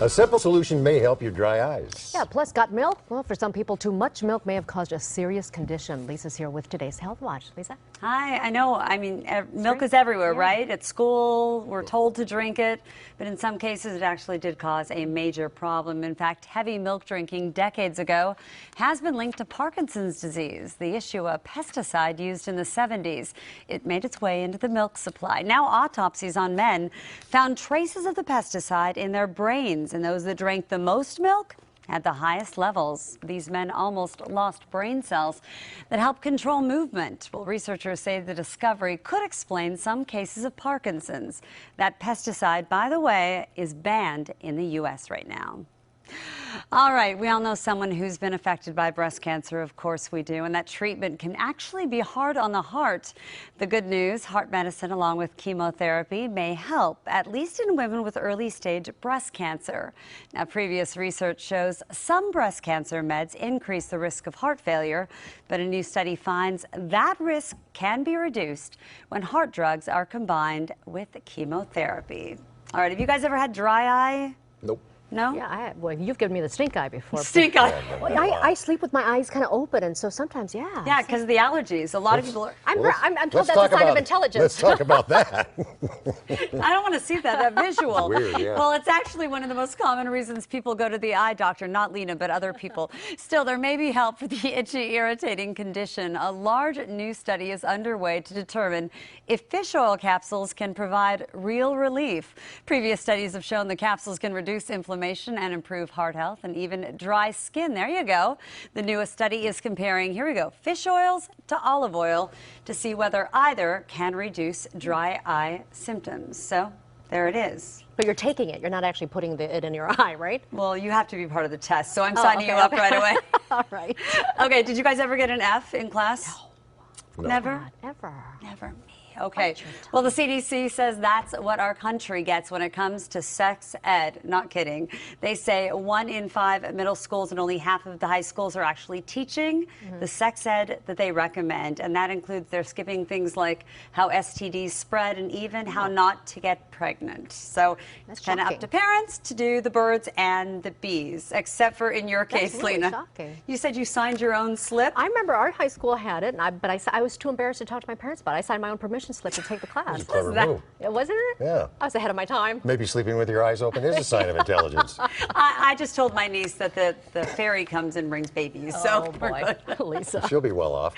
A simple solution may help your dry eyes. Yeah, plus got milk? Well, for some people, too much milk may have caused a serious condition. Lisa's here with today's Health Watch. Lisa? Hi, I know, milk is everywhere, Yeah. right? At school, we're told to drink it, but in some cases it actually did cause a major problem. In fact, heavy milk drinking decades ago has been linked to Parkinson's disease, the issue of pesticide used in the 70s. It made its way into the milk supply. Now autopsies on men found traces of the pesticide in their brains, and those that drank the most milk had the highest levels. These men almost lost brain cells that help control movement. Well, researchers say the discovery could explain some cases of Parkinson's. That pesticide, by the way, is banned in the U.S. right now. All right, we all know someone who's been affected by breast cancer. Of course we do, and that treatment can actually be hard on the heart. The good news, heart medicine along with chemotherapy may help, at least in women with early stage breast cancer. Now, previous research shows some breast cancer meds increase the risk of heart failure, but a new study finds that risk can be reduced when heart drugs are combined with chemotherapy. All right, have you guys ever had dry eye? Nope. No? Yeah, well, you've given me the stink eye before. Stink eye. Well, I sleep with my eyes kind of open, and so sometimes, yeah. Yeah, because of the allergies. A lot of people are. I'm told Let's that's a talk sign of about- intelligence. Let's talk about that. I don't want to see that visual. Weird, yeah. Well, it's actually one of the most common reasons people go to the eye doctor, not Lena, but other people. Still, there may be help for the itchy, irritating condition. A large new study is underway to determine if fish oil capsules can provide real relief. Previous studies have shown the capsules can reduce inflammation and improve heart health and even dry skin. There you go. The newest study is comparing, here we go, fish oils to olive oil to see whether either can reduce dry eye symptoms. So there it is. But you're taking it. You're not actually putting it in your eye, right? Well, you have to be part of the test, so I'm signing you up right away. All right. Okay, did you guys ever get an F in class? No. Never? Not ever. Never me. Okay. Well, the CDC says that's what our country gets when it comes to sex ed. Not kidding. They say 1 in 5 middle schools and only half of the high schools are actually teaching the sex ed that they recommend. And that includes they're skipping things like how STDs spread and even how not to get pregnant. So it's kind of up to parents to do the birds and the bees, except for in your case, That's really Lena. shocking. You said you signed your own slip? I remember our high school had it, and but I was too embarrassed to talk to my parents about it. I signed my own permission slip to take the class. That's a clever move. Wasn't it? Yeah. I was ahead of my time. Maybe sleeping with your eyes open is a sign of intelligence. I just told my niece that the fairy comes and brings babies. Oh, So boy. Lisa. She'll be well off.